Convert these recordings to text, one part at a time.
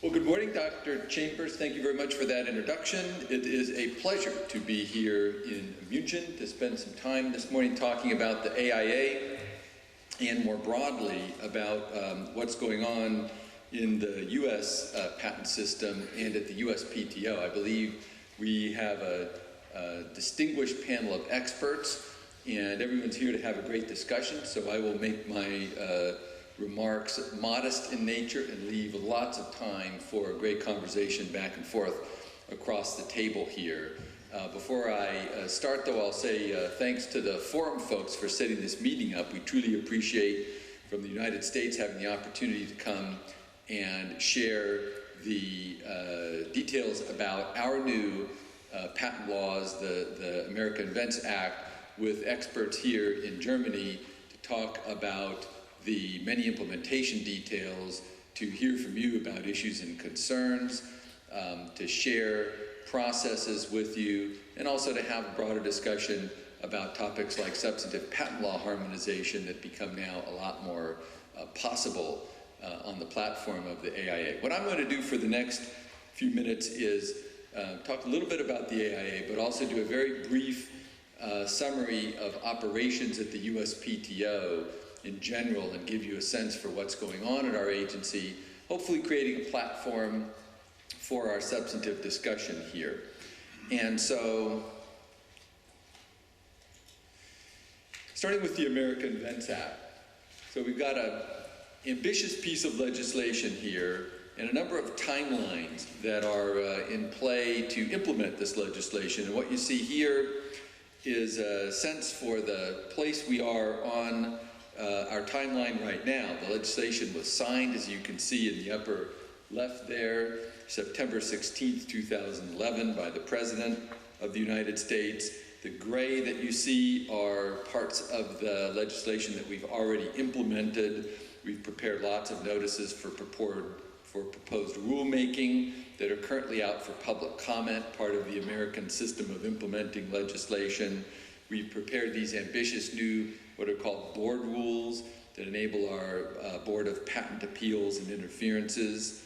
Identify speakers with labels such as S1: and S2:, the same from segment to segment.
S1: Well, good morning, Dr. Chambers. Thank you very much for that introduction. It is a pleasure to be here in Munich to spend some time this morning talking about the AIA and more broadly about what's going on in the U.S. patent system and at the USPTO. I believe we have a distinguished panel of experts, and everyone's here to have a great discussion, so I will make my remarks modest in nature and leave lots of time for a great conversation back and forth across the table here. Before I start, though, I'll say thanks to the forum folks for setting this meeting up. We truly appreciate, from the United States, having the opportunity to come and share the details about our new patent laws, the American Invents Act, with experts here in Germany to talk about the many implementation details, to hear from you about issues and concerns, to share processes with you, and also to have a broader discussion about topics like substantive patent law harmonization that become now a lot more possible on the platform of the AIA. What I'm going to do for the next few minutes is talk a little bit about the AIA, but also do a very brief summary of operations at the USPTO in general and give you a sense for what's going on at our agency, hopefully creating a platform for our substantive discussion here. And so, starting with the American Invents Act. So we've got an ambitious piece of legislation here and a number of timelines that are in play to implement this legislation. And what you see here is a sense for the place we are on our timeline right now. The legislation was signed, as you can see in the upper left there, September 16th, 2011, by the President of the United States. The gray that you see are parts of the legislation that we've already implemented. We've prepared lots of notices for proposed rulemaking that are currently out for public comment, part of the American system of implementing legislation. We've prepared these ambitious new, what are called board rules, that enable our Board of Patent Appeals and Interferences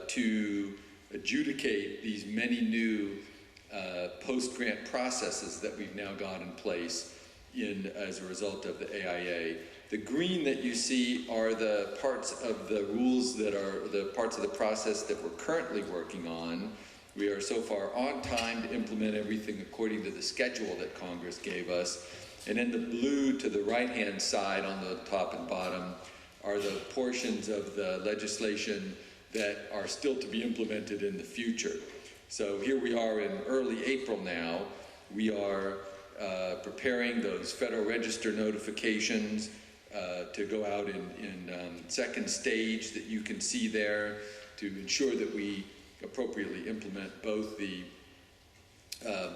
S1: to adjudicate these many new post-grant processes that we've now got in place as a result of the AIA. The green that you see are the parts of the rules that are the parts of the process that we're currently working on. We are so far on time to implement everything according to the schedule that Congress gave us. And then the blue to the right-hand side on the top and bottom are the portions of the legislation that are still to be implemented in the future. So here we are in early April now. We are preparing those Federal Register notifications to go out in second stage that you can see there to ensure that we appropriately implement both the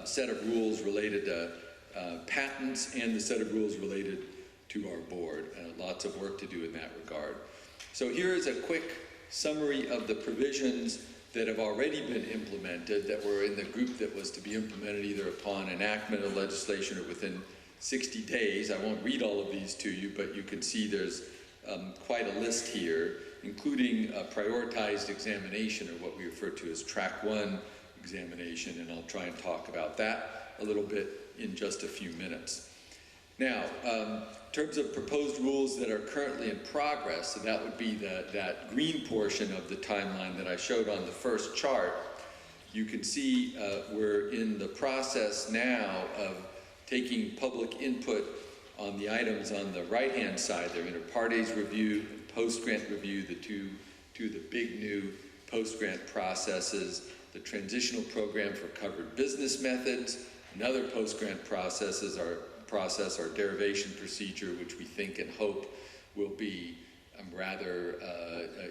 S1: set of rules related to patents and the set of rules related to our board. Lots of work to do in that regard. So here is a quick summary of the provisions that have already been implemented, that were in the group that was to be implemented either upon enactment of legislation or within 60 days. I won't read all of these to you, but you can see there's quite a list here, including a prioritized examination, or what we refer to as track 1 examination, and I'll try and talk about that a little bit in just a few minutes. Now, in terms of proposed rules that are currently in progress, so that would be that green portion of the timeline that I showed on the first chart. You can see we're in the process now of taking public input on the items on the right-hand side. They're inter partes review and post-grant review, the two of the big new post-grant processes, the transitional program for covered business methods. Another post-grant process is our derivation procedure, which we think and hope will be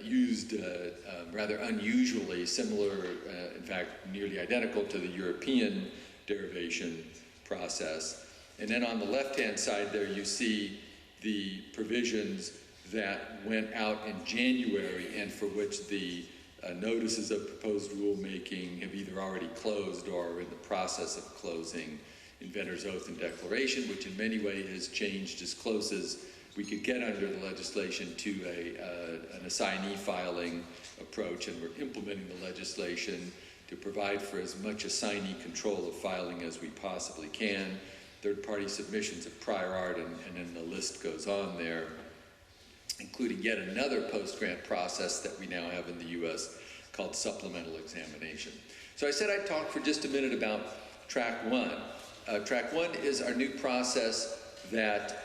S1: used rather unusually, similar, in fact, nearly identical to the European derivation process. And then on the left-hand side there you see the provisions that went out in January and for which the notices of proposed rulemaking have either already closed or are in the process of closing. Inventor's Oath and Declaration, which in many ways has changed as close as we could get under the legislation to an assignee filing approach, and we're implementing the legislation to provide for as much assignee control of filing as we possibly can. Third-party submissions of prior art, and then the list goes on there, including yet another post-grant process that we now have in the US called supplemental examination. So I said I'd talk for just a minute about Track 1. Track 1 is our new process that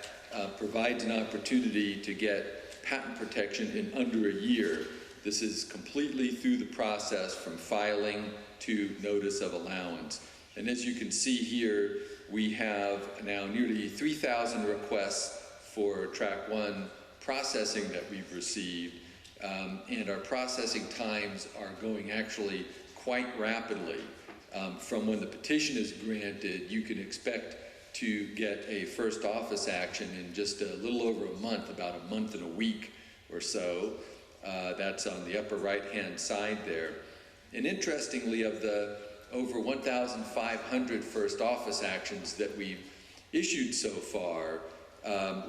S1: provides an opportunity to get patent protection in under a year. This is completely through the process from filing to notice of allowance. And as you can see here, we have now nearly 3,000 requests for Track 1 processing that we've received, and our processing times are going actually quite rapidly. From when the petition is granted, you can expect to get a first office action in just a little over a month, about a month and a week or so. That's on the upper right-hand side there. And interestingly, of the over 1,500 first office actions that we've issued so far,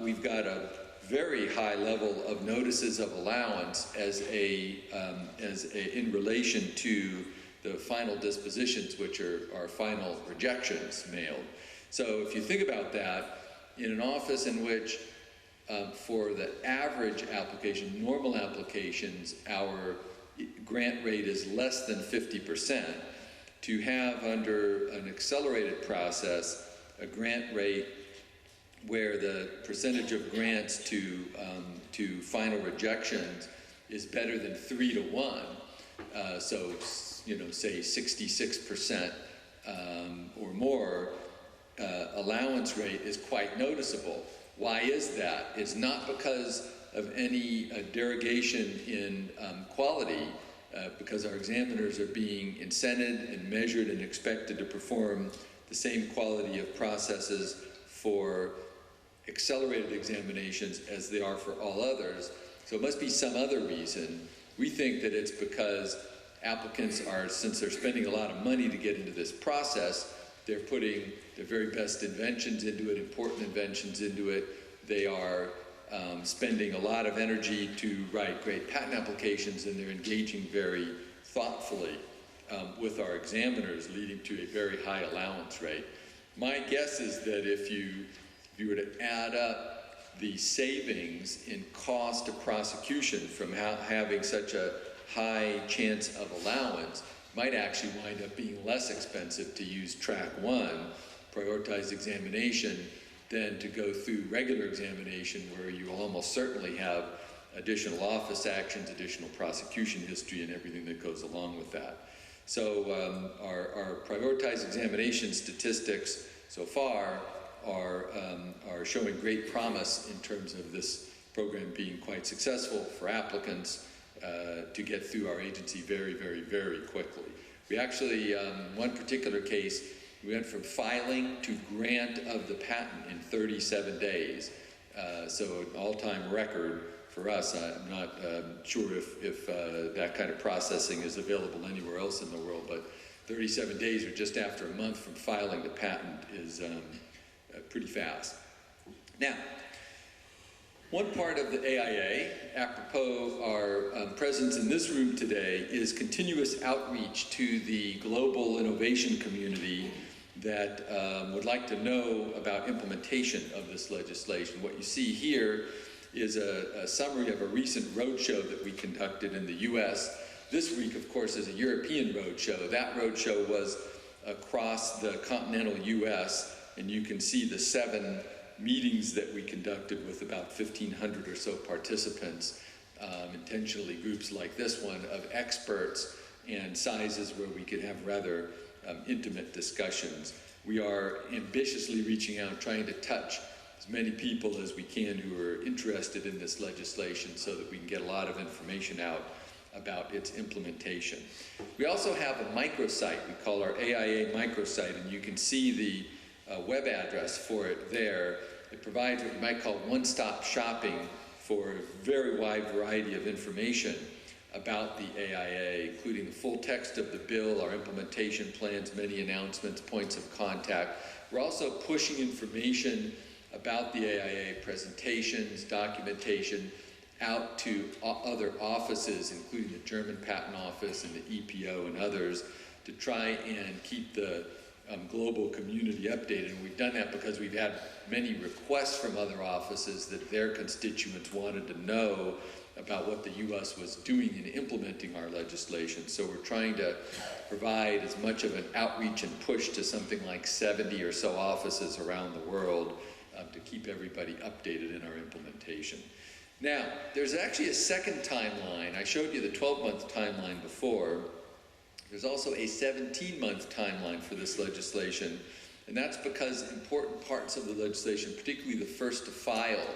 S1: we've got a very high level of notices of allowance in relation to the final dispositions, which are our final rejections mailed. So if you think about that, in an office in which for the average application, normal applications, our grant rate is less than 50%, to have under an accelerated process a grant rate where the percentage of grants to final rejections is better than 3 to 1. So, you know, say 66% or more, allowance rate is quite noticeable. Why is that? It's not because of any derogation in quality, because our examiners are being incented and measured and expected to perform the same quality of processes for accelerated examinations as they are for all others. So it must be some other reason. We think that it's because applicants are, since they're spending a lot of money to get into this process, they're putting their very best inventions into it, important inventions into it. They are spending a lot of energy to write great patent applications, and they're engaging very thoughtfully with our examiners, leading to a very high allowance rate. My guess is that if you were to add up the savings in cost of prosecution from having such a high chance of allowance, might actually wind up being less expensive to use Track 1, prioritized examination, than to go through regular examination, where you will almost certainly have additional office actions, additional prosecution history, and everything that goes along with that. So our prioritized examination statistics so far are showing great promise in terms of this program being quite successful for applicants to get through our agency very, very, very quickly. We actually, one particular case, we went from filing to grant of the patent in 37 days. So an all-time record for us. I'm not sure if that kind of processing is available anywhere else in the world, but 37 days, or just after a month from filing the patent, is pretty fast. Now, one part of the AIA, apropos our presence in this room today, is continuous outreach to the global innovation community that would like to know about implementation of this legislation. What you see here is a summary of a recent roadshow that we conducted in the US. This week, of course, is a European roadshow. That roadshow was across the continental US, and you can see the 7 meetings that we conducted with about 1,500 or so participants, intentionally groups like this one of experts, and sizes where we could have rather intimate discussions. We are ambitiously reaching out, trying to touch as many people as we can who are interested in this legislation, so that we can get a lot of information out about its implementation. We also have a microsite we call our AIA microsite, and you can see the web address for it there. It provides what you might call one-stop shopping for a very wide variety of information about the AIA, including the full text of the bill, our implementation plans, many announcements, points of contact. We're also pushing information about the AIA, presentations, documentation, out to other offices, including the German Patent Office and the EPO and others, to try and keep the global community updated. And we've done that because we've had many requests from other offices that their constituents wanted to know about what the U.S. was doing in implementing our legislation. So we're trying to provide as much of an outreach and push to something like 70 or so offices around the world to keep everybody updated in our implementation. Now, there's actually a second timeline. I showed you the 12-month timeline before. There's also a 17-month timeline for this legislation, and that's because important parts of the legislation, particularly the first-to-file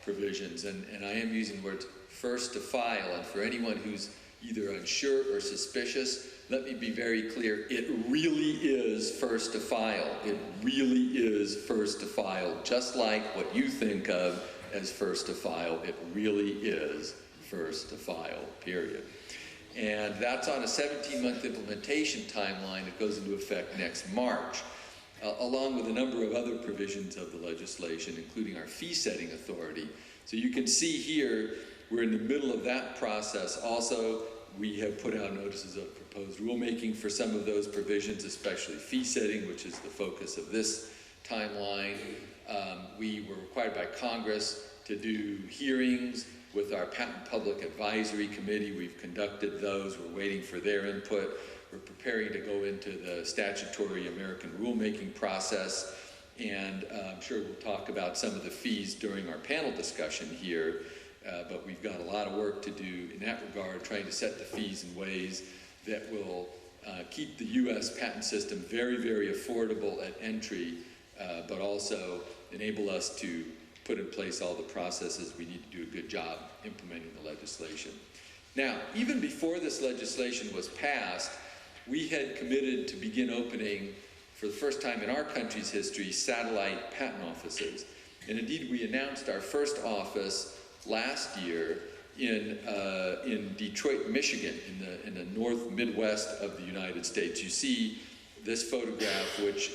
S1: provisions, and I am using the words first-to-file, and for anyone who's either unsure or suspicious, let me be very clear, it really is first-to-file. It really is first-to-file, just like what you think of as first-to-file. It really is first-to-file, period. And that's on a 17-month implementation timeline that goes into effect next March, along with a number of other provisions of the legislation, including our fee-setting authority. So you can see here, we're in the middle of that process. Also, we have put out notices of proposed rulemaking for some of those provisions, especially fee-setting, which is the focus of this timeline. We were required by Congress to do hearings with our Patent Public Advisory Committee. We've conducted those. We're waiting for their input. We're preparing to go into the statutory American rulemaking process, and I'm sure we'll talk about some of the fees during our panel discussion here, but we've got a lot of work to do in that regard, trying to set the fees in ways that will keep the U.S. patent system very, very affordable at entry, but also enable us to put in place all the processes we need to do a good job implementing the legislation. Now, even before this legislation was passed, we had committed to begin opening, for the first time in our country's history, satellite patent offices. And indeed, we announced our first office last year in Detroit, Michigan, in the north Midwest of the United States. You see this photograph, which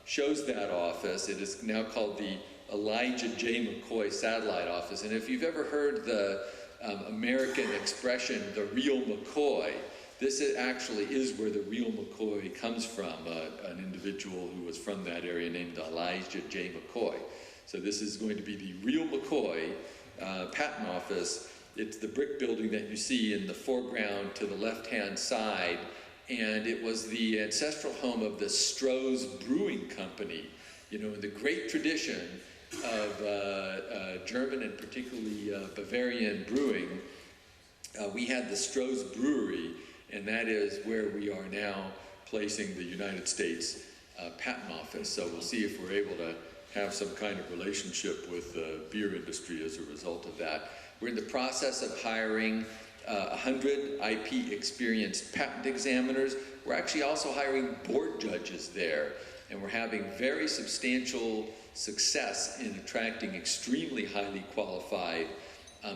S1: shows that office. It is now called the Elijah J. McCoy Satellite Office. And if you've ever heard the American expression, the real McCoy, this actually is where the real McCoy comes from, an individual who was from that area named Elijah J. McCoy. So this is going to be the real McCoy Patent Office. It's the brick building that you see in the foreground to the left-hand side, and it was the ancestral home of the Stroh's Brewing Company. You know, in the great tradition of German and particularly Bavarian brewing, we had the Stroh's Brewery, and that is where we are now placing the United States Patent Office. So we'll see if we're able to have some kind of relationship with the beer industry as a result of that. We're in the process of hiring 100 IP experienced patent examiners. We're actually also hiring board judges there, and we're having very substantial success in attracting extremely highly qualified,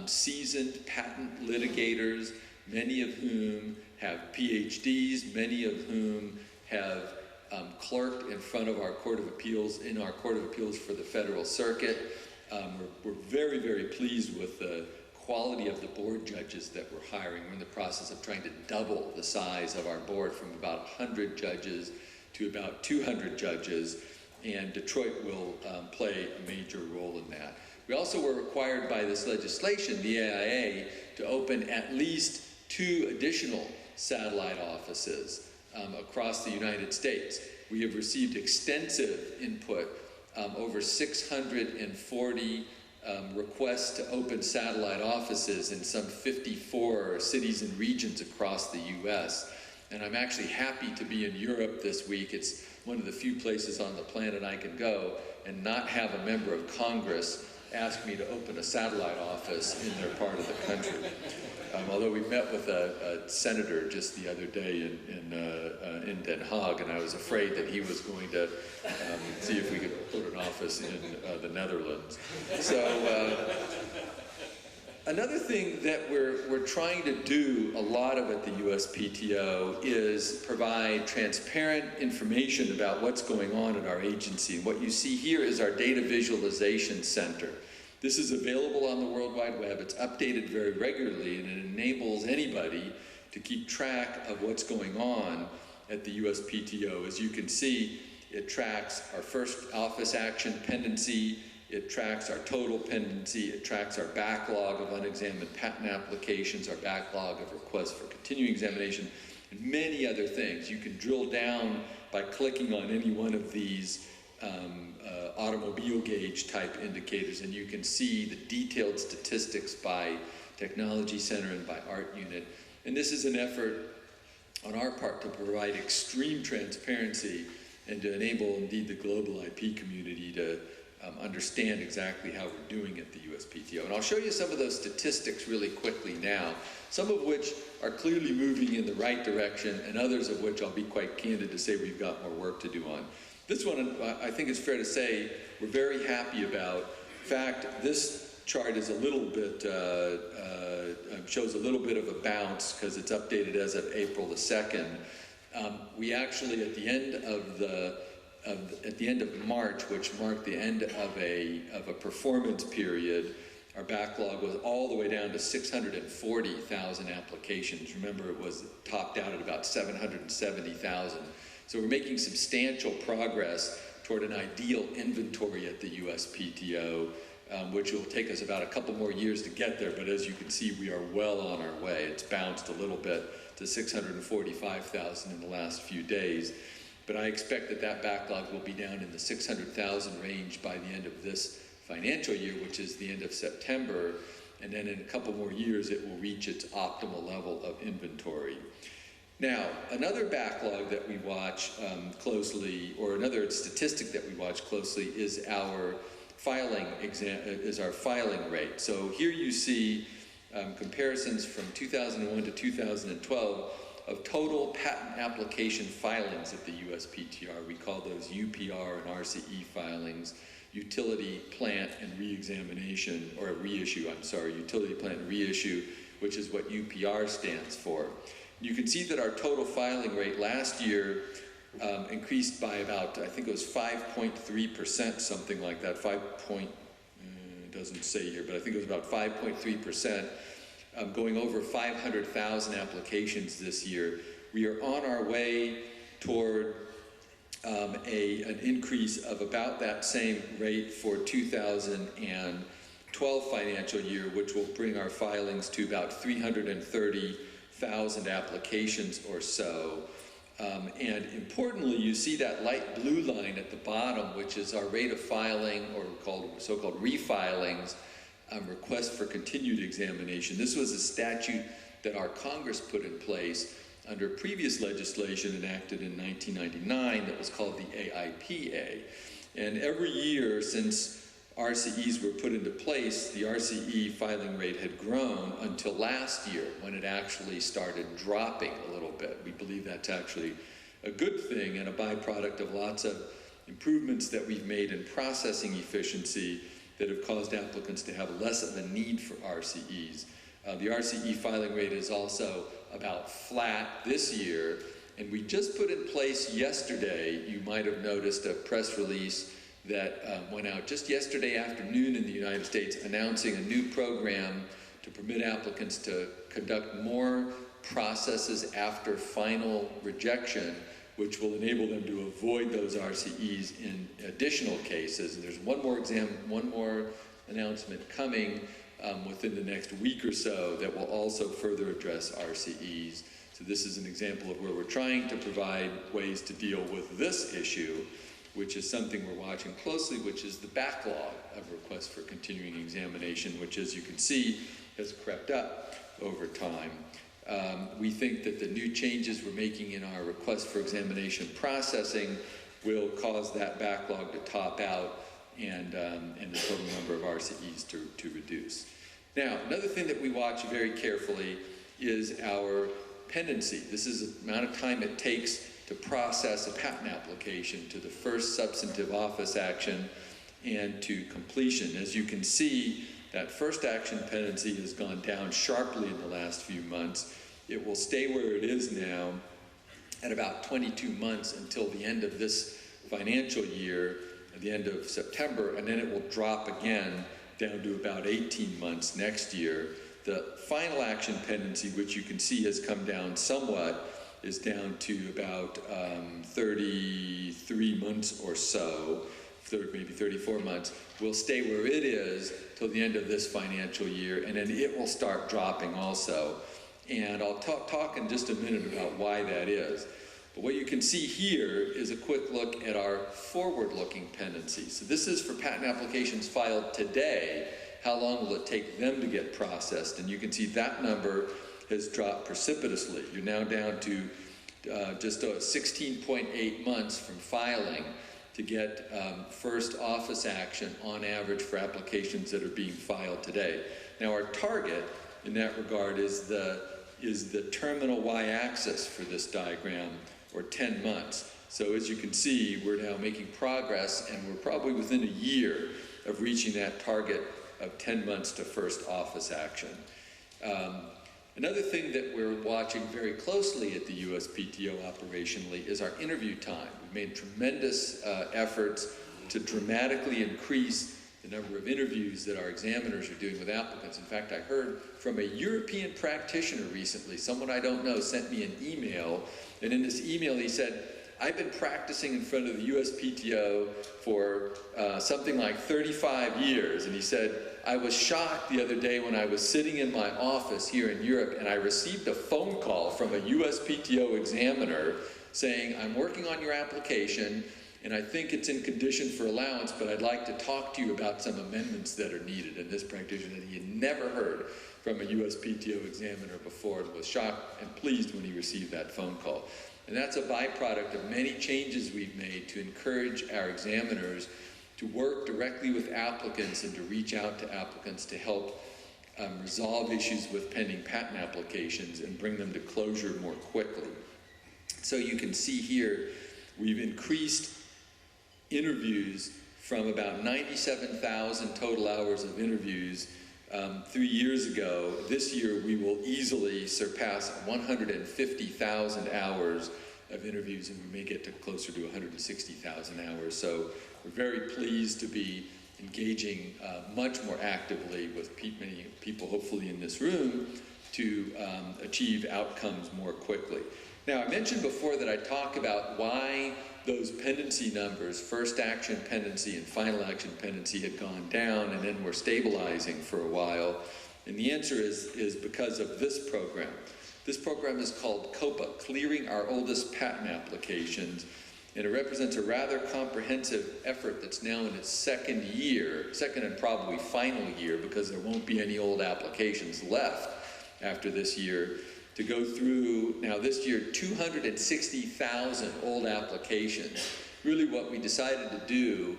S1: seasoned patent litigators, many of whom have PhDs, many of whom have clerked in front of our Court of Appeals, in our Court of Appeals for the Federal Circuit. We're very, very pleased with the quality of the board judges that we're hiring. We're in the process of trying to double the size of our board from about 100 judges to about 200 judges, and Detroit will play a major role in that. We also were required by this legislation, the AIA, to open at least 2 additional satellite offices across the United States. We have received extensive input, over 640 requests to open satellite offices in some 54 cities and regions across the U.S. And I'm actually happy to be in Europe this week. It's one of the few places on the planet I can go and not have a member of Congress ask me to open a satellite office in their part of the country. Although we met with a senator just the other day in Den Haag, and I was afraid that he was going to see if we could put an office in the Netherlands. So Another thing that we're trying to do a lot of at the USPTO is provide transparent information about what's going on at our agency. And what you see here is our Data Visualization Center. This is available on the World Wide Web. It's updated very regularly, and it enables anybody to keep track of what's going on at the USPTO. As you can see, it tracks our first office action pendency, it tracks our total pendency, it tracks our backlog of unexamined patent applications, our backlog of requests for continuing examination, and many other things. You can drill down by clicking on any one of these automobile gauge type indicators, and you can see the detailed statistics by technology center and by art unit. And this is an effort on our part to provide extreme transparency and to enable indeed the global IP community to understand exactly how we're doing at the USPTO. And I'll show you some of those statistics really quickly now, some of which are clearly moving in the right direction, and others of which I'll be quite candid to say we've got more work to do on. This one, I think it's fair to say, we're very happy about. In fact, this chart is a little bit, shows a little bit of a bounce because it's updated as of April the 2nd. We actually, at the end of March, which marked the end of a performance period, our backlog was all the way down to 640,000 applications. Remember, it was topped out at about 770,000. So we're making substantial progress toward an ideal inventory at the USPTO, which will take us about a couple more years to get there, but as you can see, we are well on our way. It's bounced a little bit to 645,000 in the last few days. But I expect that that backlog will be down in the 600,000 range by the end of this financial year, which is the end of September, and then in a couple more years it will reach its optimal level of inventory. Now, another backlog that we watch closely, or another statistic that we watch closely, is our filing rate. So here you see comparisons from 2001 to 2012 of total patent application filings at the USPTO. We call those UPR and RCE filings, utility, plant, and reexamination, or reissue, I'm sorry, utility, plant, and reissue, which is what UPR stands for. You can see that our total filing rate last year increased by about, I think it was 5.3%, something like that, it doesn't say here, but I think it was about 5.3%. Going over 500,000 applications this year. We are on our way toward an increase of about that same rate for 2012 financial year, which will bring our filings to about 330,000 applications or so. And importantly, you see that light blue line at the bottom, which is our rate of filing, or so-called refilings, request for continued examination. This was a statute that our Congress put in place under previous legislation enacted in 1999 that was called the AIPA. And every year since RCEs were put into place, the RCE filing rate had grown until last year when it actually started dropping a little bit. We believe that's actually a good thing and a byproduct of lots of improvements that we've made in processing efficiency that have caused applicants to have less of a need for RCEs. The RCE filing rate is also about flat this year, and we just put in place yesterday, you might have noticed a press release that went out just yesterday afternoon in the United States announcing a new program to permit applicants to conduct more processes after final rejection, which will enable them to avoid those RCEs in additional cases. And there's one more announcement coming within the next week or so that will also further address RCEs. So this is an example of where we're trying to provide ways to deal with this issue, which is something we're watching closely, which is the backlog of requests for continuing examination, which, as you can see, has crept up over time. We think that the new changes we're making in our request for examination processing will cause that backlog to top out and the total number of RCEs to reduce. Now, another thing that we watch very carefully is our pendency. This is the amount of time it takes to process a patent application to the first substantive office action and to completion. As you can see, That first action pendency has gone down sharply in the last few months. It will stay where it is now at about 22 months until the end of this financial year, at the end of September, and then it will drop again down to about 18 months next year. The final action pendency, which you can see has come down somewhat, is down to about 33 months or so, maybe 34 months, will stay where it is till the end of this financial year, and then it will start dropping also. And I'll talk in just a minute about why that is. But what you can see here is a quick look at our forward-looking pendencies. So this is for patent applications filed today. How long will it take them to get processed? And you can see that number has dropped precipitously. You're now down to just 16.8 months from filing to get first office action on average for applications that are being filed today. Now our target in that regard is the terminal y-axis for this diagram, or 10 months. So as you can see, we're now making progress, and we're probably within a year of reaching that target of 10 months to first office action. Another thing that we're watching very closely at the USPTO operationally is our interview time. We've made tremendous efforts to dramatically increase the number of interviews that our examiners are doing with applicants. In fact, I heard from a European practitioner recently, someone I don't know sent me an email, and in this email he said, I've been practicing in front of the USPTO for something like 35 years, and he said, I was shocked the other day when I was sitting in my office here in Europe and I received a phone call from a USPTO examiner saying, I'm working on your application and I think it's in condition for allowance, but I'd like to talk to you about some amendments that are needed. And this practitioner, he had never heard from a USPTO examiner before and was shocked and pleased when he received that phone call. And that's a byproduct of many changes we've made to encourage our examiners to work directly with applicants and to reach out to applicants to help resolve issues with pending patent applications and bring them to closure more quickly. So you can see here, we've increased interviews from about 97,000 total hours of interviews 3 years ago. This year we will easily surpass 150,000 hours of interviews, and we may get to closer to 160,000 hours. So we're very pleased to be engaging much more actively with many people, hopefully in this room, to achieve outcomes more quickly. Now, I mentioned before that I talk about why those pendency numbers, first action pendency and final action pendency, had gone down and then were stabilizing for a while. And the answer is because of this program. This program is called COPA, Clearing Our Oldest Patent Applications, and it represents a rather comprehensive effort that's now in its second and probably final year, because there won't be any old applications left after this year, to go through, now this year, 260,000 old applications. Really what we decided to do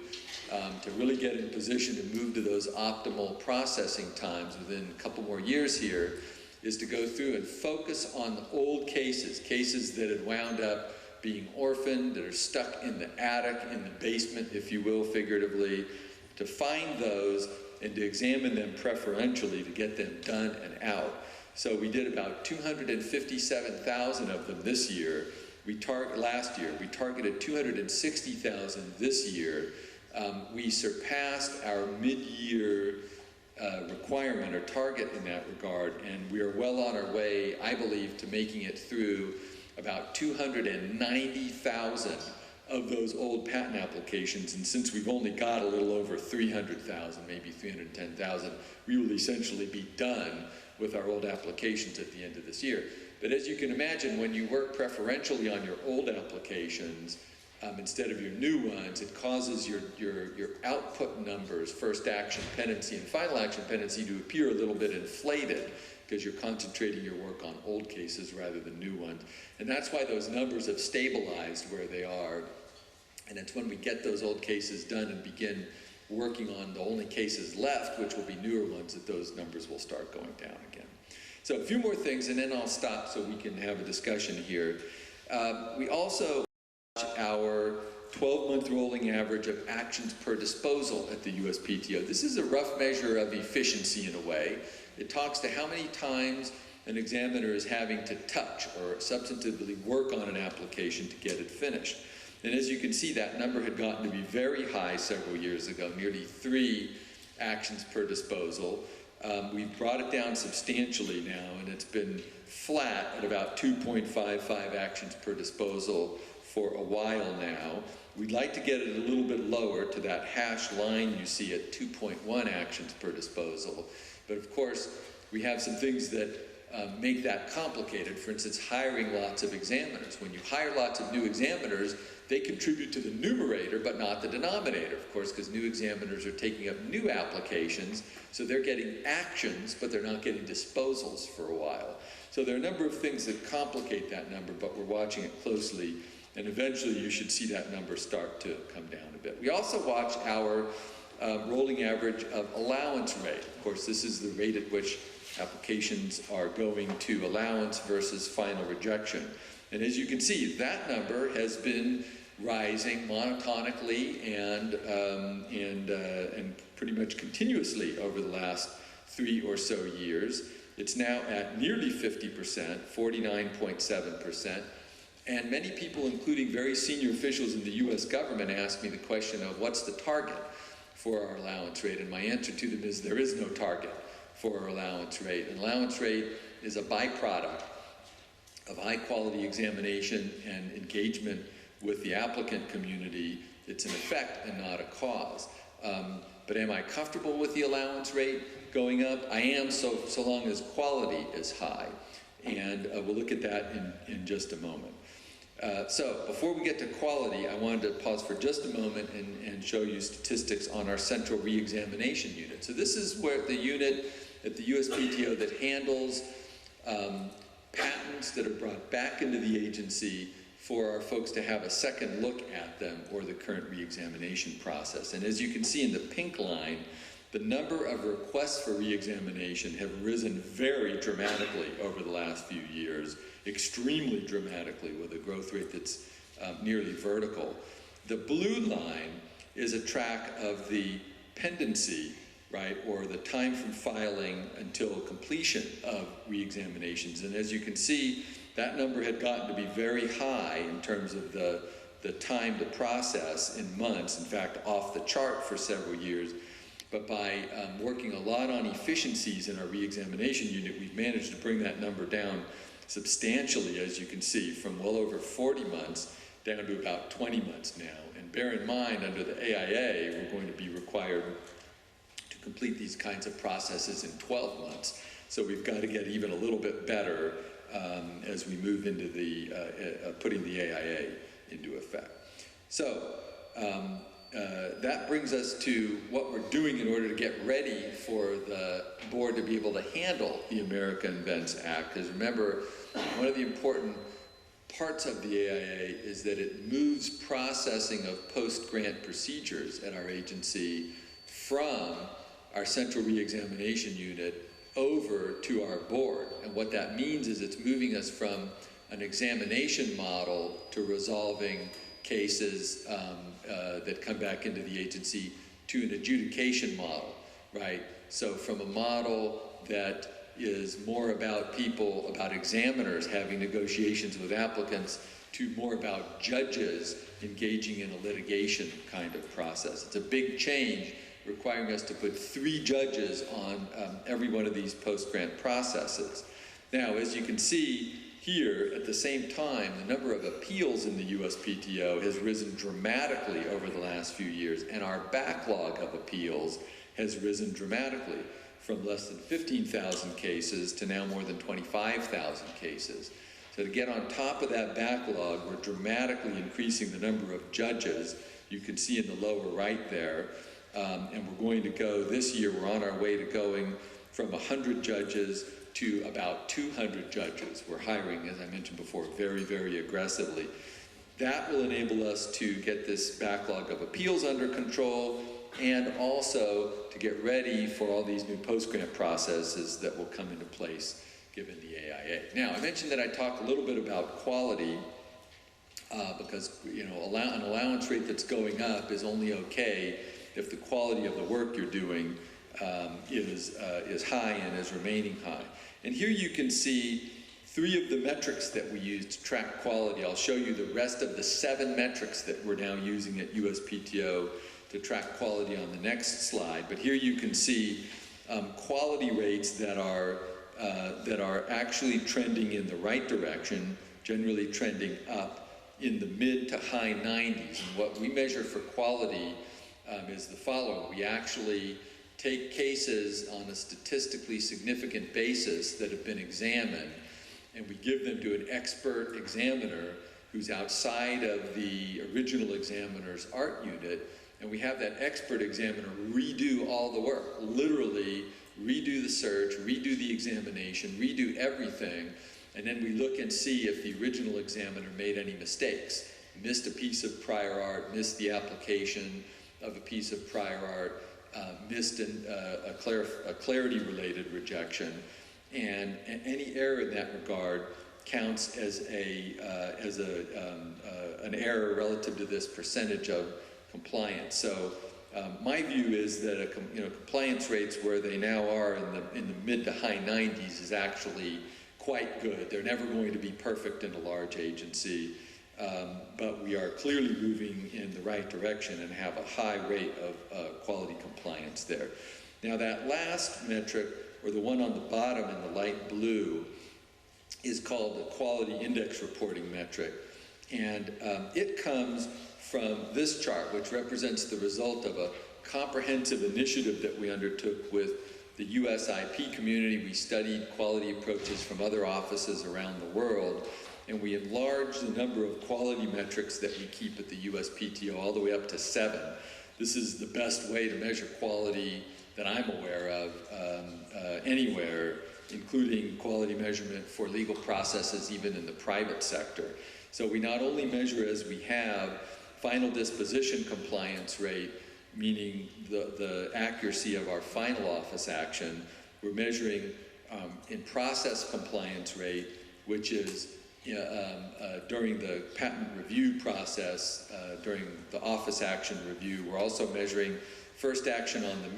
S1: to really get in position to move to those optimal processing times within a couple more years here is to go through and focus on the old cases that had wound up being orphaned, that are stuck in the attic, in the basement, if you will, figuratively, to find those and to examine them preferentially to get them done and out. So we did about 257,000 of them this year. Last year, we targeted 260,000 this year. We surpassed our mid-year requirement or target in that regard, and we are well on our way, I believe, to making it through about 290,000 of those old patent applications. And since we've only got a little over 300,000, maybe 310,000, we will essentially be done with our old applications at the end of this year. But as you can imagine, when you work preferentially on your old applications instead of your new ones, it causes your output numbers, first action pendency and final action pendency, to appear a little bit inflated because you're concentrating your work on old cases rather than new ones. And that's why those numbers have stabilized where they are. And it's when we get those old cases done and begin working on the only cases left, which will be newer ones, that those numbers will start going down again. So a few more things, and then I'll stop so we can have a discussion here. We also watch our 12-month rolling average of actions per disposal at the USPTO. This is a rough measure of efficiency in a way. It talks to how many times an examiner is having to touch or substantively work on an application to get it finished. And as you can see, that number had gotten to be very high several years ago, nearly 3 actions per disposal. We've brought it down substantially now, and it's been flat at about 2.55 actions per disposal for a while now. We'd like to get it a little bit lower to that hashed line you see at 2.1 actions per disposal. But of course, we have some things that make that complicated. For instance, hiring lots of examiners. When you hire lots of new examiners, they contribute to the numerator, but not the denominator, of course, because new examiners are taking up new applications, so they're getting actions, but they're not getting disposals for a while. So there are a number of things that complicate that number, but we're watching it closely, and eventually you should see that number start to come down a bit. We also watch our rolling average of allowance rate. Of course, this is the rate at which applications are going to allowance versus final rejection. And as you can see, that number has been rising monotonically and pretty much continuously over the last 3 or so years. It's now at nearly 50%, 49.7%. And many people, including very senior officials in the US government, ask me the question of what's the target for our allowance rate? And my answer to them is there is no target for our allowance rate. An allowance rate is a byproduct of high quality examination and engagement with the applicant community. It's an effect and not a cause. But am I comfortable with the allowance rate going up? I am, so long as quality is high. And we'll look at that in just a moment. So before we get to quality, I wanted to pause for just a moment and show you statistics on our central re-examination unit. So this is where the unit at the USPTO that handles patents that are brought back into the agency for our folks to have a second look at them or the current re-examination process. And as you can see in the pink line, the number of requests for re-examination have risen very dramatically over the last few years, extremely dramatically, with a growth rate that's nearly vertical. The blue line is a track of the pendency, right, or the time from filing until completion of re-examinations. And as you can see, that number had gotten to be very high in terms of the time to process in months, in fact, off the chart for several years. But by working a lot on efficiencies in our re-examination unit, we've managed to bring that number down substantially, as you can see, from well over 40 months down to about 20 months now. And bear in mind, under the AIA, we're going to be required to complete these kinds of processes in 12 months. So we've got to get even a little bit better as we move into the putting the AIA into effect. So that brings us to what we're doing in order to get ready for the board to be able to handle the American Invents Act. Because remember, one of the important parts of the AIA is that it moves processing of post-grant procedures at our agency from our central re-examination unit over to our board. And what that means is it's moving us from an examination model to resolving cases that come back into the agency to an adjudication model, right? So from a model that is more about people, about examiners having negotiations with applicants, to more about judges engaging in a litigation kind of process. It's a big change, requiring us to put 3 judges on every one of these post-grant processes. Now, as you can see here, at the same time, the number of appeals in the USPTO has risen dramatically over the last few years, and our backlog of appeals has risen dramatically from less than 15,000 cases to now more than 25,000 cases. So to get on top of that backlog, we're dramatically increasing the number of judges. You can see in the lower right there, and we're going to go, this year we're on our way to going from 100 judges to about 200 judges. We're hiring, as I mentioned before, very, very aggressively. That will enable us to get this backlog of appeals under control and also to get ready for all these new post-grant processes that will come into place given the AIA. Now, I mentioned that I talk a little bit about quality. because an allowance rate that's going up is only okay if the quality of the work you're doing is high and is remaining high. And here you can see 3 of the metrics that we use to track quality. I'll show you the rest of the 7 metrics that we're now using at USPTO to track quality on the next slide. But here you can see quality rates that are actually trending in the right direction, generally trending up in the mid to high 90s. And what we measure for quality is the following. We actually take cases on a statistically significant basis that have been examined, and we give them to an expert examiner who's outside of the original examiner's art unit, and we have that expert examiner redo all the work, literally redo the search, redo the examination, redo everything, and then we look and see if the original examiner made any mistakes, missed a piece of prior art, missed the application of a piece of prior art, missed a clarity-related rejection, and any error in that regard counts as an error relative to this percentage of compliance. So my view is that compliance rates where they now are in the mid to high 90s is actually quite good. They're never going to be perfect in a large agency, but we are clearly moving in the right direction and have a high rate of quality compliance there. Now that last metric, or the one on the bottom in the light blue, is called the quality index reporting metric. And it comes from this chart, which represents the result of a comprehensive initiative that we undertook with the US IP community. We studied quality approaches from other offices around the world, and we enlarged the number of quality metrics that we keep at the USPTO all the way up to 7. This is the best way to measure quality that I'm aware of anywhere, including quality measurement for legal processes even in the private sector. So we not only measure as we have final disposition compliance rate, meaning the accuracy of our final office action, we're measuring in process compliance rate, which is during the patent review process, during the office action review. We're also measuring first action on the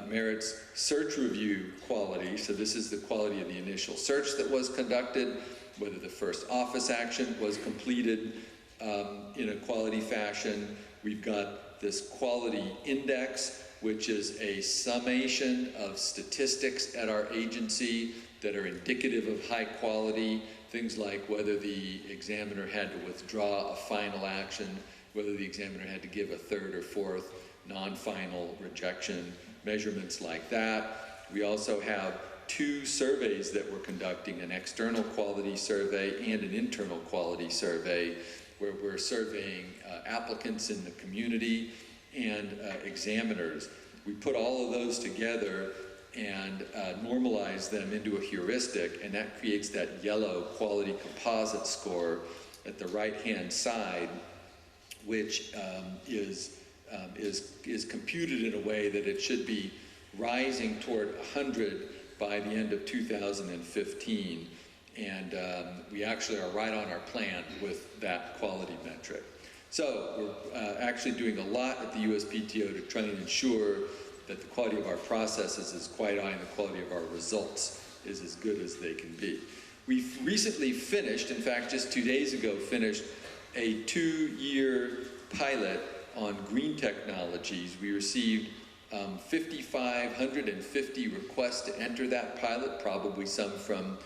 S1: merits search review quality. So this is the quality of the initial search that was conducted, whether the first office action was completed in a quality fashion. We've got this quality index, which is a summation of statistics at our agency that are indicative of high quality, things like whether the examiner had to withdraw a final action, whether the examiner had to give a 3rd or 4th non-final rejection, measurements like that. We also have 2 surveys that we're conducting, an external quality survey and an internal quality survey, where we're surveying applicants in the community and examiners. We put all of those together and normalize them into a heuristic, and that creates that yellow quality composite score at the right-hand side, which is computed in a way that it should be rising toward 100 by the end of 2015. And we actually are right on our plan with that quality metric. So we're actually doing a lot at the USPTO to try and ensure that the quality of our processes is quite high and the quality of our results is as good as they can be. We've recently finished, in fact just 2 days ago, finished a 2-year pilot on green technologies. We received 5,550 requests to enter that pilot, probably some from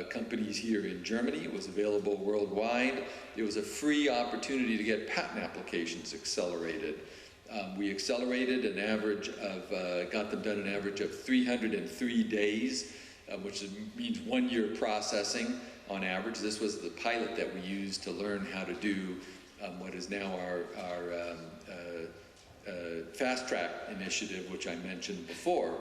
S1: companies here in Germany. It was available worldwide. It was a free opportunity to get patent applications accelerated. We accelerated an average of, got them done an average of 303 days, which means 1 year processing on average. This was the pilot that we used to learn how to do what is now our fast track initiative, which I mentioned before.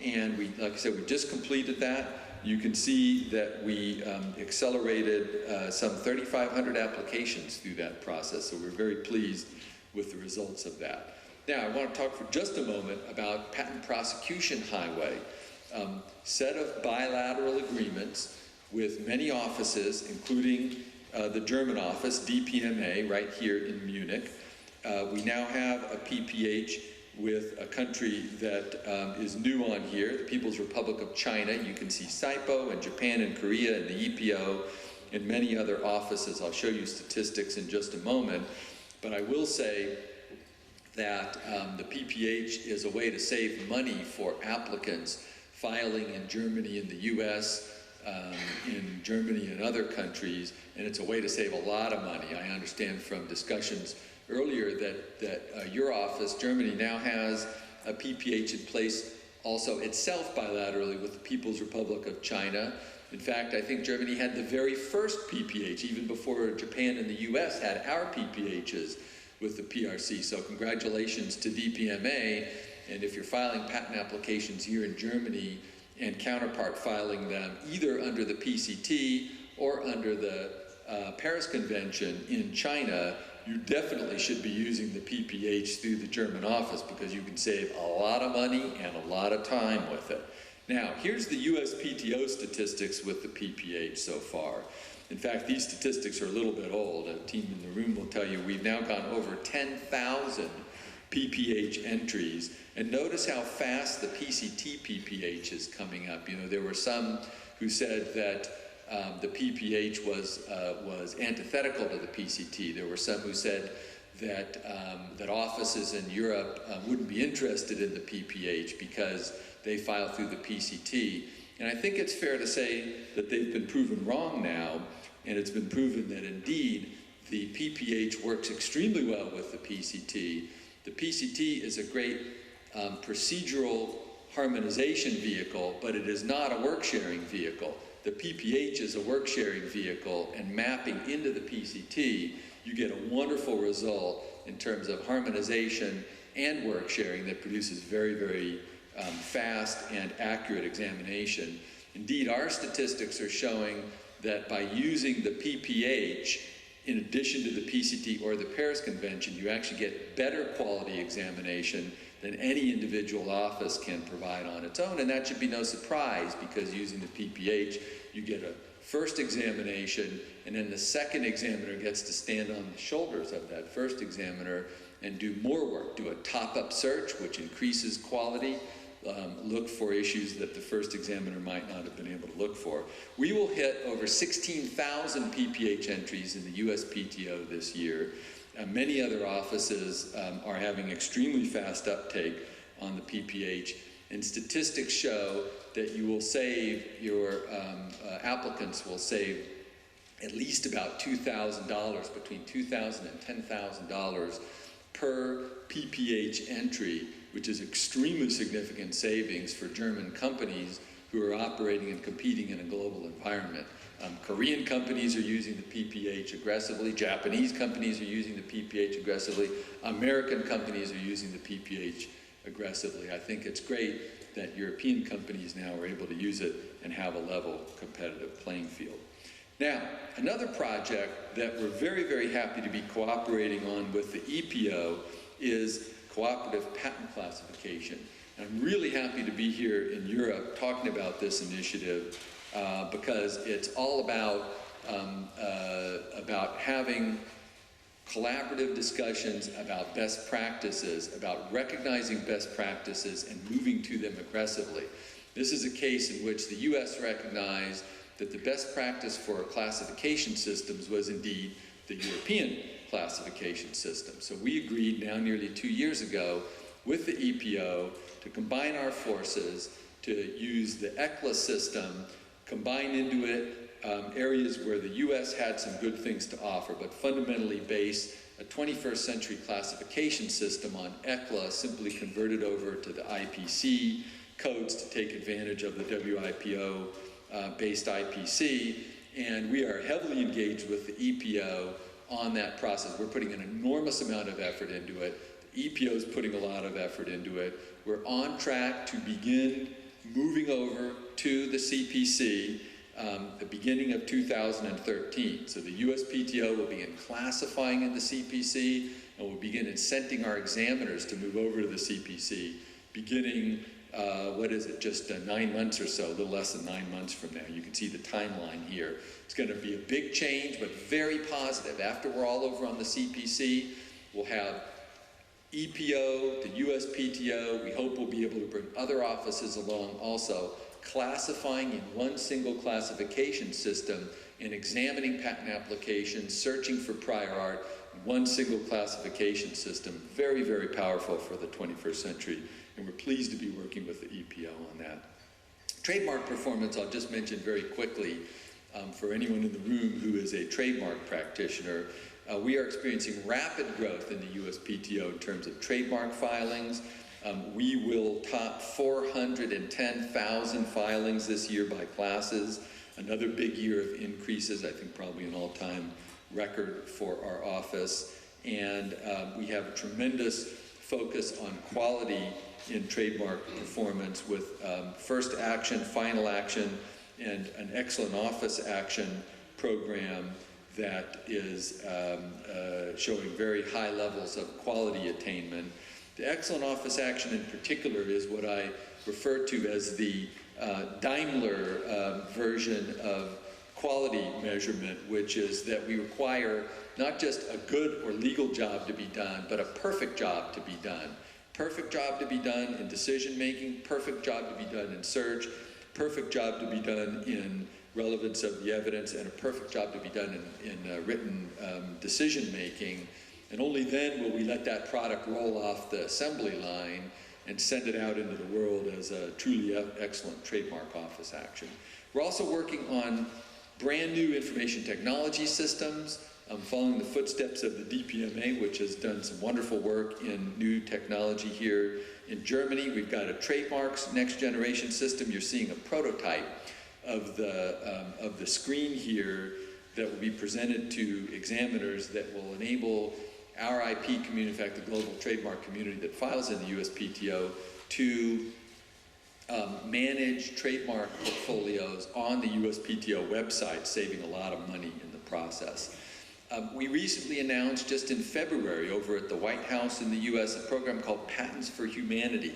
S1: And we, like I said, we just completed that. You can see that we accelerated some 3,500 applications through that process, so we're very pleased with the results of that. Now, I want to talk for just a moment about Patent Prosecution Highway, set of bilateral agreements with many offices, including the German office, DPMA, right here in Munich. We now have a PPH with a country that is new on here, the People's Republic of China. You can see SIPO and Japan and Korea and the EPO and many other offices. I'll show you statistics in just a moment. But I will say that the PPH is a way to save money for applicants filing in Germany and the US, in Germany and other countries, and it's a way to save a lot of money. I understand from discussions earlier that your office, Germany, now has a PPH in place also itself bilaterally with the People's Republic of China. In fact, I think Germany had the very first PPH, even before Japan and the US had our PPHs with the PRC. So congratulations to DPMA, and if you're filing patent applications here in Germany and counterpart filing them either under the PCT or under the Paris Convention in China, you definitely should be using the PPH through the German office because you can save a lot of money and a lot of time with it. Now, here's the USPTO statistics with the PPH so far. In fact, these statistics are a little bit old. A team in the room will tell you we've now gone over 10,000 PPH entries. And notice how fast the PCT PPH is coming up. You know, there were some who said that the PPH was antithetical to the PCT. There were some who said that, that offices in Europe wouldn't be interested in the PPH because they file through the PCT. And I think it's fair to say that they've been proven wrong now, and it's been proven that indeed the PPH works extremely well with the PCT. The PCT is a great procedural harmonization vehicle, but it is not a work-sharing vehicle. The PPH is a work-sharing vehicle, and mapping into the PCT, you get a wonderful result in terms of harmonization and work-sharing that produces very, very fast and accurate examination. Indeed, our statistics are showing that by using the PPH, in addition to the PCT or the Paris Convention, you actually get better quality examination than any individual office can provide on its own. And that should be no surprise because using the PPH, you get a first examination, and then the second examiner gets to stand on the shoulders of that first examiner and do more work, do a top-up search, which increases quality, look for issues that the first examiner might not have been able to look for. We will hit over 16,000 PPH entries in the USPTO this year. Many other offices are having extremely fast uptake on the PPH, and statistics show that you will save, your applicants will save at least about $2,000, between $2,000 and $10,000 per PPH entry, which is extremely significant savings for German companies who are operating and competing in a global environment. Korean companies are using the PPH aggressively. Japanese companies are using the PPH aggressively. American companies are using the PPH aggressively. I think it's great that European companies now are able to use it and have a level competitive playing field. Now, another project that we're very, very happy to be cooperating on with the EPO is cooperative patent classification. And I'm really happy to be here in Europe talking about this initiative because it's all about having collaborative discussions about best practices, about recognizing best practices and moving to them aggressively. This is a case in which the US recognized that the best practice for classification systems was indeed the European classification system. So we agreed now nearly 2 years ago with the EPO to combine our forces to use the ECLA system, combine into it areas where the US had some good things to offer, but fundamentally base a 21st century classification system on ECLA, simply converted over to the IPC codes to take advantage of the WIPO based IPC. And we are heavily engaged with the EPO on that process. We're putting an enormous amount of effort into it. The EPO is putting a lot of effort into it. We're on track to begin moving over to the CPC the beginning of 2013. So the USPTO will begin classifying in the CPC, and we'll begin incenting our examiners to move over to the CPC beginning what is it, just 9 months or so, a little less than 9 months from now. You can see the timeline here. It's going to be a big change, but very positive. After we're all over on the CPC, we'll have EPO, the USPTO. We hope we'll be able to bring other offices along also, classifying in one single classification system and examining patent applications, searching for prior art, one single classification system. Very, very powerful for the 21st century, and we're pleased to be working with the EPO on that. Trademark performance, I'll just mention very quickly for anyone in the room who is a trademark practitioner. We are experiencing rapid growth in the USPTO in terms of trademark filings. We will top 410,000 filings this year by classes. Another big year of increases, I think probably an all-time record for our office. And we have a tremendous focus on quality in trademark performance with first action, final action, and an excellent office action program that is showing very high levels of quality attainment. The excellent office action in particular is what I refer to as the Daimler version of quality measurement, which is that we require not just a good or legal job to be done, but a perfect job to be done. Perfect job to be done in decision making, perfect job to be done in search, perfect job to be done in relevance of the evidence, and a perfect job to be done in written decision making. And only then will we let that product roll off the assembly line and send it out into the world as a truly excellent trademark office action. We're also working on brand new information technology systems, following the footsteps of the DPMA, which has done some wonderful work in new technology here in Germany. We've got a trademarks next generation system. You're seeing a prototype of the screen here that will be presented to examiners that will enable our IP community, in fact the global trademark community that files in the USPTO, to manage trademark portfolios on the USPTO website, saving a lot of money in the process. We recently announced just in February over at the White House in the US a program called Patents for Humanity,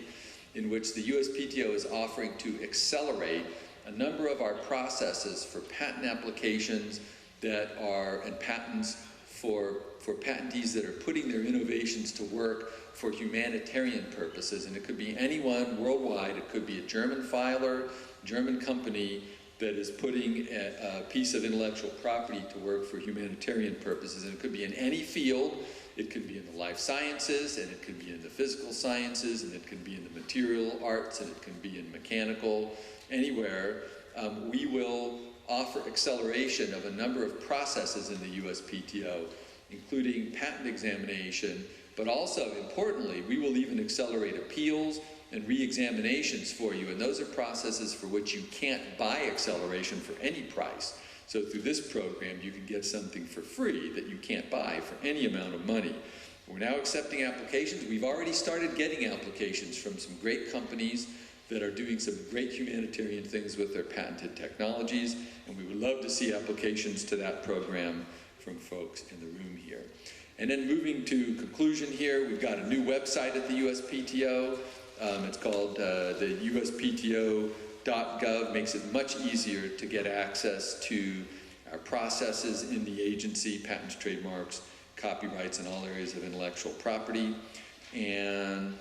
S1: in which the USPTO is offering to accelerate a number of our processes for patent applications that are, and patents for patentees that are putting their innovations to work for humanitarian purposes. And it could be anyone worldwide. It could be a German filer, German company that is putting a piece of intellectual property to work for humanitarian purposes. And it could be in any field. It could be in the life sciences, and it could be in the physical sciences, and it can be in the material arts, and it can be in mechanical, anywhere. We will offer acceleration of a number of processes in the USPTO, including patent examination, but also, importantly, we will even accelerate appeals and re-examinations for you, and those are processes for which you can't buy acceleration for any price. So through this program, you can get something for free that you can't buy for any amount of money. We're now accepting applications. We've already started getting applications from some great companies that are doing some great humanitarian things with their patented technologies, and we would love to see applications to that program from folks in the room here. And then moving to conclusion here, we've got a new website at the USPTO. It's called the USPTO.gov, makes it much easier to get access to our processes in the agency, patents, trademarks, copyrights, and all areas of intellectual property. And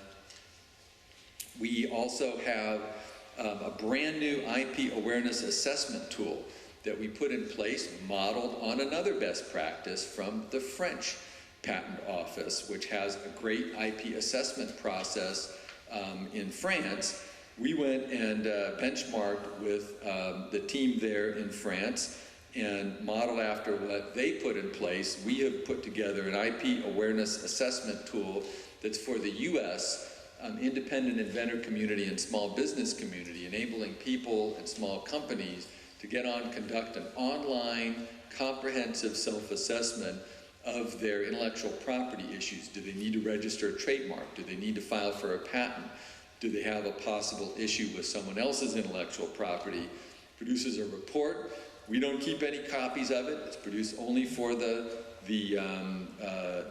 S1: we also have a brand new IP awareness assessment tool that we put in place, modeled on another best practice from the French Patent Office, which has a great IP assessment process in France. We went and benchmarked with the team there in France and modeled after what they put in place. We have put together an IP awareness assessment tool that's for the US independent inventor community and small business community, enabling people and small companies to get on, conduct an online comprehensive self-assessment of their intellectual property issues. Do they need to register a trademark? Do they need to file for a patent? Do they have a possible issue with someone else's intellectual property? Produces a report. We don't keep any copies of it. It's produced only for the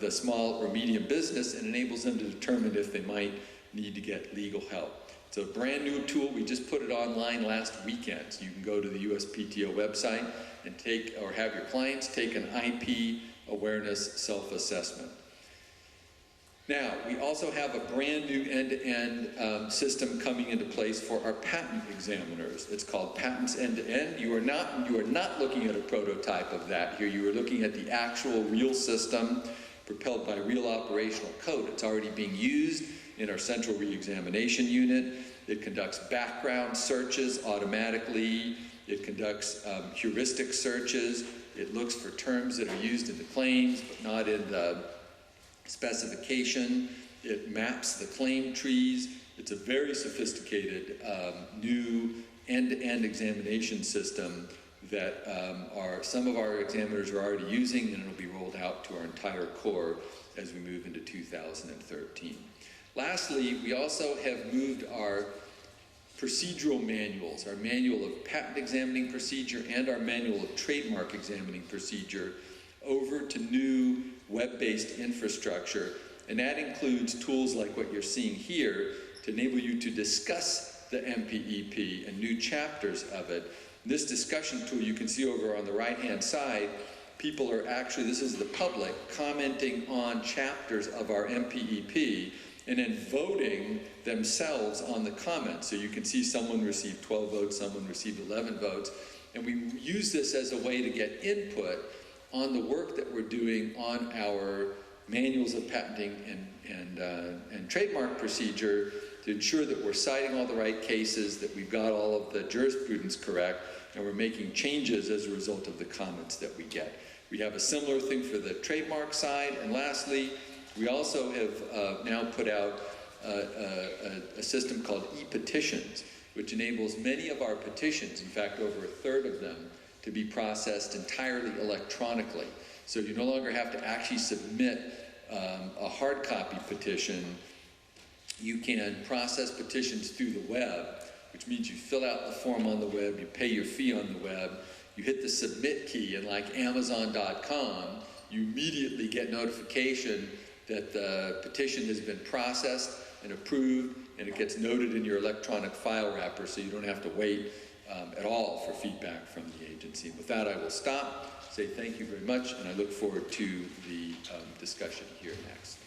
S1: small or medium business, and enables them to determine if they might need to get legal help. It's a brand new tool. We just put it online last weekend. So you can go to the USPTO website and take, or have your clients take an IP awareness self-assessment. Now, we also have a brand new end-to-end system coming into place for our patent examiners. It's called Patents End-to-End. You are not looking at a prototype of that here. You are looking at the actual real system propelled by real operational code. It's already being used in our central re-examination unit. It conducts background searches automatically. It conducts heuristic searches. It looks for terms that are used in the claims but not in the specification. It maps the claim trees. It's a very sophisticated new end-to-end examination system that some of our examiners are already using, and it'll be rolled out to our entire corps as we move into 2013. Lastly, we also have moved our procedural manuals, our manual of patent examining procedure and our manual of trademark examining procedure, over to new web-based infrastructure, and that includes tools like what you're seeing here to enable you to discuss the MPEP and new chapters of it. This discussion tool you can see over on the right-hand side, people are actually, this is the public, commenting on chapters of our MPEP and then voting themselves on the comments. So you can see someone received 12 votes, someone received 11 votes, and we use this as a way to get input on the work that we're doing on our manuals of patenting and trademark procedure to ensure that we're citing all the right cases, that we've got all of the jurisprudence correct, and we're making changes as a result of the comments that we get. We have a similar thing for the trademark side, and lastly, we also have now put out a system called e-petitions, which enables many of our petitions, in fact over a third of them, to be processed entirely electronically. So you no longer have to actually submit a hard copy petition. You can process petitions through the web, which means you fill out the form on the web, you pay your fee on the web, you hit the submit key, and like Amazon.com, you immediately get notification that the petition has been processed and approved, and it gets noted in your electronic file wrapper, so you don't have to wait at all for feedback from the agency. With that, I will stop, say thank you very much, and I look forward to the discussion here next.